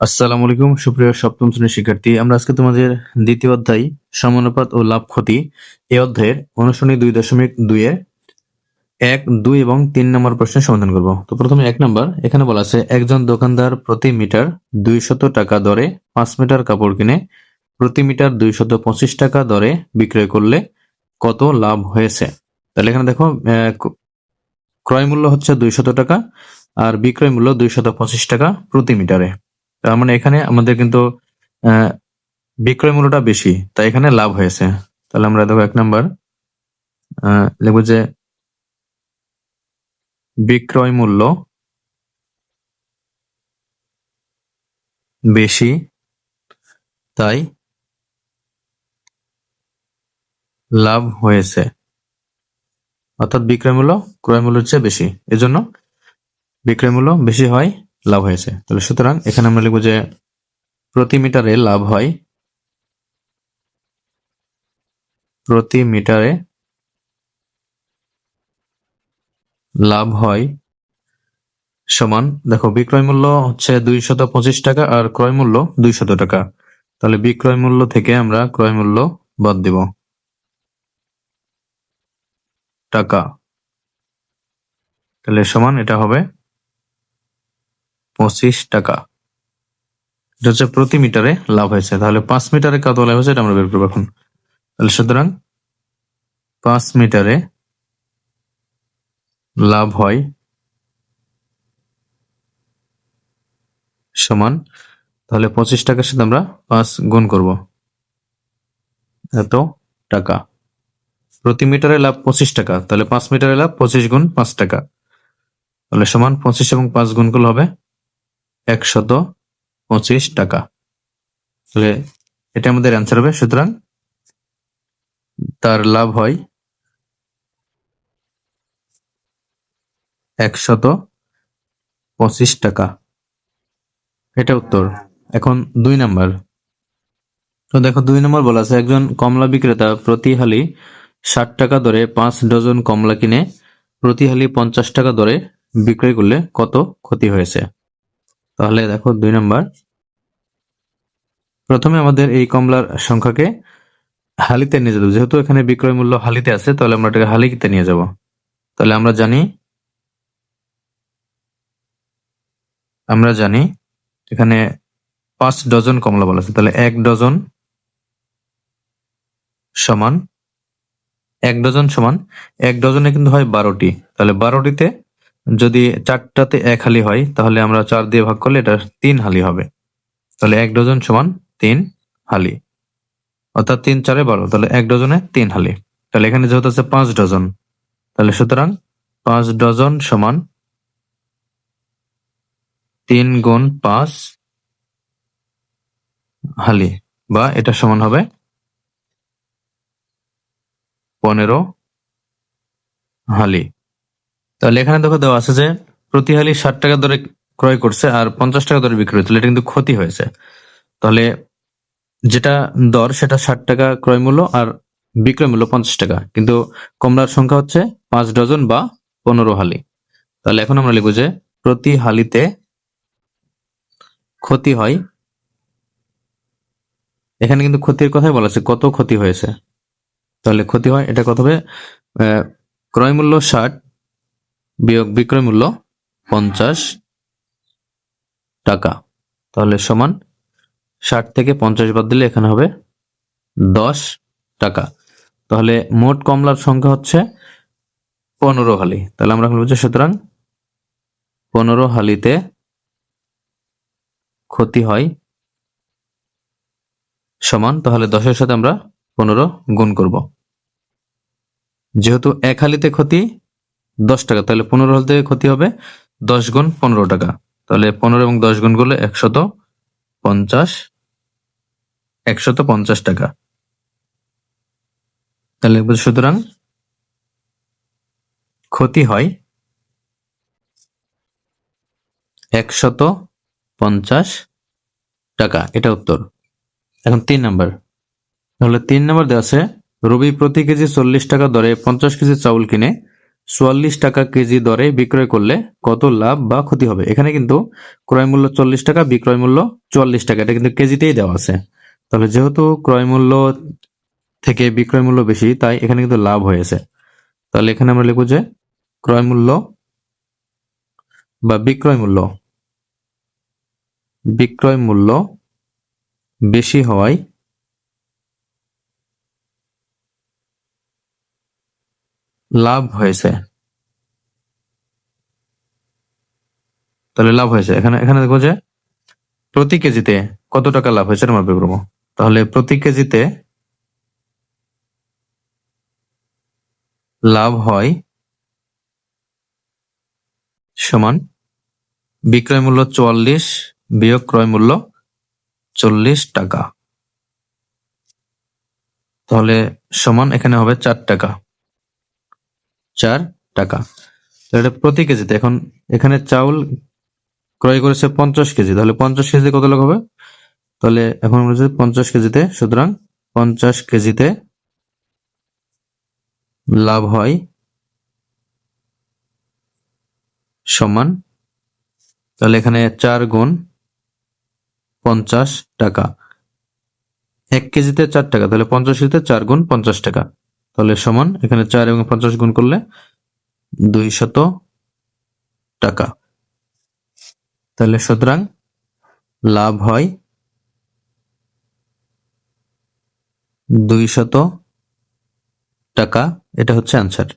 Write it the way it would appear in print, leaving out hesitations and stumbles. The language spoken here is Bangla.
আসসালামু আলাইকুম সুপ্রিয় সপ্তম শ্রেণীর শিক্ষার্থী, আমরা আজকে তোমাদের দ্বিতীয় অধ্যায় সমানুপাত ও লাভ ক্ষতি এই অধ্যায়ের অনুশীলনী 2.2 এর 1, 2 এবং 3 নম্বর প্রশ্নের সমাধান করব। তো প্রথমে 1 নম্বর, এখানে বলা আছে একজন দোকানদার প্রতি মিটার 200 টাকা দরে 5 মিটার কাপড় কিনে প্রতি মিটার 225 টাকা দরে বিক্রয় করলে কত লাভ হয়েছে। তাহলে এখানে দেখো, ক্রয় মূল্য হচ্ছে 200 টাকা আর বিক্রয় মূল্য 225 টাকা প্রতি মিটারে। তার মানে এখানে আমাদের কিন্তু আহ, বিক্রয় মূল্যটা বেশি, তাই এখানে লাভ হয়েছে। তাহলে আমরা দেখো 1 নাম্বার লিখবো যে বিক্রয় মূল্য বেশি, তাই লাভ হয়েছে। অর্থাৎ বিক্রয় মূল্য ক্রয় মূল্যের চেয়ে বেশি, এজন্য বিক্রয় মূল্য বেশি হয়, লাভ হয়েছে। তাহলে সুতরাং এখানে আমরা লিখবো যে প্রতি মিটারে লাভ হয়, প্রতি মিটারে লাভ হয় সমান, দেখো বিক্রয় মূল্য হচ্ছে 225 টাকা আর ক্রয় মূল্য 200 টাকা। তাহলে বিক্রয় মূল্য থেকে আমরা ক্রয় মূল্য বাদ দিব, টাকা। তাহলে সমান এটা হবে 25 টাকা। এটা হচ্ছে প্রতি মিটারে লাভ হয়েছে। তাহলে 5 মিটারে কত লাভ হয়েছে এটা আমরা বের করবো এখন। তাহলে সুতরাং 5 মিটারে লাভ হয় সমান, তাহলে 25 টাকার সাথে আমরা 5 গুণ করব, এত টাকা। প্রতি মিটারে লাভ 25 টাকা, তাহলে 5 মিটারে লাভ 25 গুণ 5 টাকা। তাহলে সমান 25 এবং 5 গুণ করলে হবে 125 টাকা। তাহলে এটা আমাদের অ্যান্সার হবে। সুতরাং তার লাভ হয় 125 টাকা। এটা উত্তর। এখন 2 নাম্বার। তো দেখো 2 নম্বর বলা আছে একজন কমলা বিক্রেতা প্রতি হালি 60 টাকা দরে 5 ডজন কমলা কিনে প্রতি হালি 50 টাকা দরে বিক্রয় করলে কত ক্ষতি হয়েছে। তাহলে দেখো 2 নম্বর, প্রথমে আমাদের এই কমলার সংখ্যাকে হালিতে নিয়ে যাবো। যেহেতু এখানে বিক্রয় মূল্য হালিতে আছে, তাহলে আমরা এটাকে হালিতে নিয়ে যাব। তাহলে আমরা জানি এখানে 5 ডজন কমলা বলা আছে, তাহলে 1 ডজন সমান 1 ডজন সমান 1 ডজনে কিন্তু হয় 12টি। তাহলে 12টিতে যদি 4টাতে 1 হালি হয়, তাহলে আমরা 4 দিয়ে ভাগ করলে এটা 3 হালি হবে। তাহলে 1 ডজন সমান 3 হালি, অর্থাৎ 3 4 12, তাহলে 1 ডজনে 3 হালি। তাহলে এখানে যেহেতু আছে 5 ডজন, তাহলে সুতরাং 5 ডজন সমান 3 গুণ 5 হালি, বা এটা সমান হবে 15 হালি। তাহলে এখানে দেখো দেওয়া আছে যে প্রতি হালি 60 টাকা দরে ক্রয় করছে আর 50 টাকা দরে বিক্রয়, তাহলে এটা কিন্তু ক্ষতি হয়েছে। তাহলে যেটা দর সেটা 60 টাকা ক্রয় মূল্য আর বিক্রয় মূল্য 50 টাকা, কিন্তু কমলার সংখ্যা হচ্ছে 5 ডজন বা 15 হালি। তাহলে এখন আমরা লিখবো যে প্রতি হালিতে ক্ষতি হয়, এখানে কিন্তু ক্ষতির কথাই বলা আছে, কত ক্ষতি হয়েছে। তাহলে ক্ষতি হয়, এটা কত হবে, ক্রয় মূল্য 60 বিয়োগ বিক্রয় মূল্য 50 টাকা। তাহলে সমান 60 থেকে 50 বাদ দিলে এখানে হবে 10 টাকা। তাহলে মোট কমলার সংখ্যা হচ্ছে 15 হালি। তাহলে আমরা বলবো যে সুতরাং 15 হালিতে ক্ষতি হয় সমান, তাহলে 10-এর সাথে আমরা 15 গুণ করব। যেহেতু 1 হালিতে ক্ষতি 10 টাকা, তাহলে 15 হালিতে ক্ষতি হবে 10 গুণ 15 টাকা। তাহলে 15 এবং 10 গুণ করলে 150 টাকা। তাহলে সুতরাং ক্ষতি হয় 150 টাকা। এটা উত্তর। এখন 3 নাম্বার। তাহলে 3 নাম্বার দেওয়া আছে রবি প্রতি কেজি 40 টাকা দরে 50 কেজি চাউল কিনে 44 টাকা কেজি দরে বিক্রয় করলে কত লাভ বা ক্ষতি হবে? এখানে কিন্তু ক্রয় মূল্য 40 টাকা, বিক্রয় মূল্য 44 টাকা, এটা কিন্তু কেজিতেই দেওয়া আছে। তাহলে যেহেতু ক্রয় মূল্য থেকে বিক্রয় মূল্য বেশি, তাই এখানে কিন্তু লাভ হয়েছে। তাহলে এখানে আমরা লিখব যে ক্রয় মূল্য বা বিক্রয় মূল্য বেশি হওয়ায় লাভ হয়েছে। তাহলে লাভ হয়েছে, এখানে এখানে দেখবো যে প্রতি কেজিতে কত টাকা লাভ হয়েছে আমরা বের করবো। তাহলে প্রতি কেজিতে লাভ হয় সমান বিক্রয় মূল্য 44 বিয়োগ ক্রয় মূল্য 40 টাকা। তাহলে সমান এখানে হবে 4 টাকা। 4 টাকা। এটা প্রতি কেজিতে। এখন এখানে চাউল ক্রয় করেছে 50 কেজি, তাহলে 50 কেজিতে কত লাভ হবে? তাহলে এখন আমরা যদি 50 কেজিতে, সুতরাং 50 কেজিতে লাভ হয় সমান, তাহলে এখানে 4 গুণ 50 টাকা। 1 কেজিতে 4 টাকা, তাহলে 50 কেজিতে 4 গুণ 50 টাকা। তাহলে সমান এখানে 4 এবং 50 গুণ করলে 200 টাকা। তাহলে সুতরাং লাভ হয় 200 টাকা। এটা হচ্ছে আনসার।